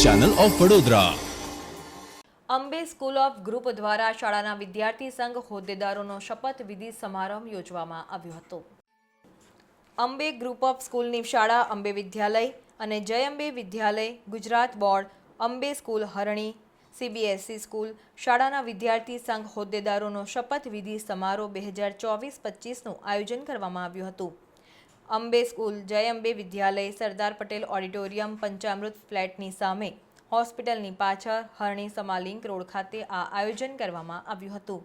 Channel of Vadodara. Ambe school of group દ્વારા શાળાના વિદ્યાર્થી સંઘ હોદ્દેદારોનો શપથવિધિ સમારંભ યોજવામાં આવ્યો હતો। અંબે ગ્રુપ ઓફ સ્કૂલની શાળા અંબે વિદ્યાલય અને જય અંબે વિદ્યાલય, ગુજરાત બોર્ડ, અંબે સ્કૂલ હરણી, CBSE સ્કૂલ શાળાના વિદ્યાર્થી સંઘ હોદ્દેદારોનો શપથવિધિ સમારોહ 2024-25નું આયોજન કરવામાં આવ્યું હતું। અંબે સ્કૂલ, જય અંબે વિદ્યાલય, સરદાર પટેલ ઓડિટોરિયમ, પંચામૃત ફ્લેટની સામે, હોસ્પિટલની પાછળ, હરણી સમાલિંક રોડ ખાતે આ આયોજન કરવામાં આવ્યું હતું।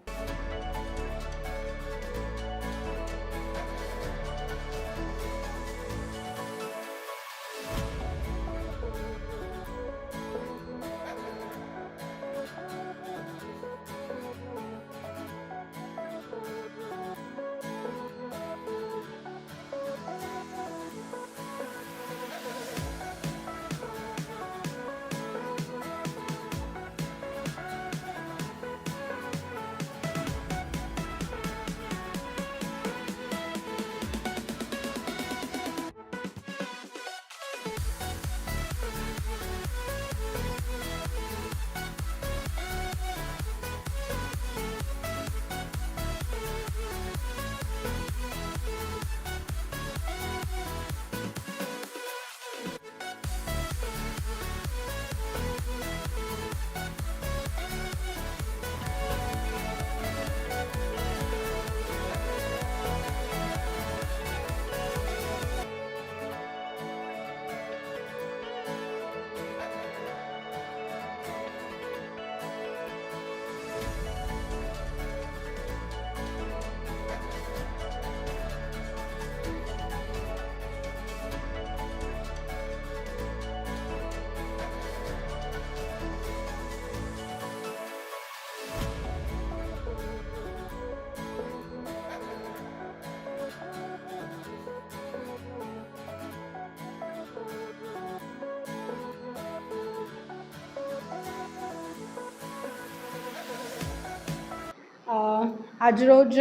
આજરોજ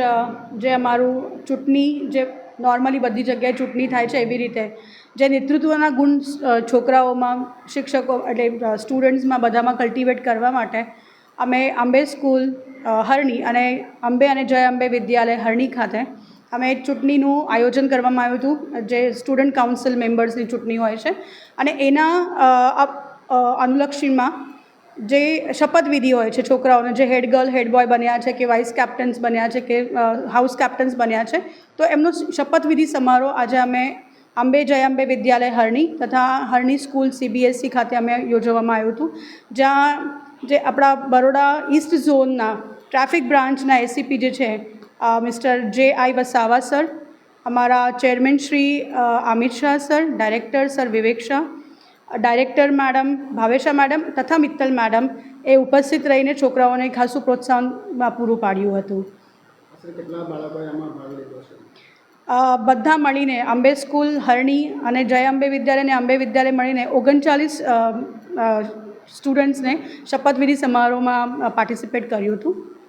જે અમારું ચૂંટણી જે નોર્મલી બધી જગ્યાએ ચૂંટણી થાય છે એવી રીતે જે નેતૃત્વના ગુણ છોકરાઓમાં, શિક્ષકો એટલે સ્ટુડન્ટ્સમાં બધામાં કલ્ટિવેટ કરવા માટે અમે અંબે સ્કૂલ હરણી અને જય અંબે વિદ્યાલય હરણી ખાતે અમે ચૂંટણીનું આયોજન કરવામાં આવ્યું હતું, જે સ્ટુડન્ટ કાઉન્સિલ મેમ્બર્સની ચૂંટણી હોય છે અને એના અનુલક્ષીમાં જે શપથવિધિ હોય છે છોકરાઓને, જે હેડ ગર્લ, હેડ બોય બન્યા છે કે વાઇસ કેપ્ટન્સ બન્યા છે કે હાઉસ કેપ્ટન્સ બન્યા છે, તો એમનો શપથવિધિ સમારોહ આજે અમે જય અંબે વિદ્યાલય હરણી તથા હરણી સ્કૂલ CBSE ખાતે અમે યોજવામાં આવ્યું હતું, જ્યાં જે આપણા બરોડા ઈસ્ટ ઝોનના ટ્રાફિક બ્રાન્ચના ACP જે છે મિસ્ટર JI વસાવા સર, અમારા chairman Shri Amit Shah sir, director sir Vivek Shah, director madam Bhavesha madam તથા મિત્તલ મેડમ એ ઉપસ્થિત રહીને છોકરાઓને ખાસું પ્રોત્સાહન પૂરું પાડ્યું હતું। બધા મળીને અંબે સ્કૂલ હરણી અને જય અંબે વિદ્યાલય અને અંબે વિદ્યાલય મળીને 39 સ્ટુડન્ટ્સને શપથવિધિ સમારોહમાં પાર્ટિસિપેટ કર્યું હતું।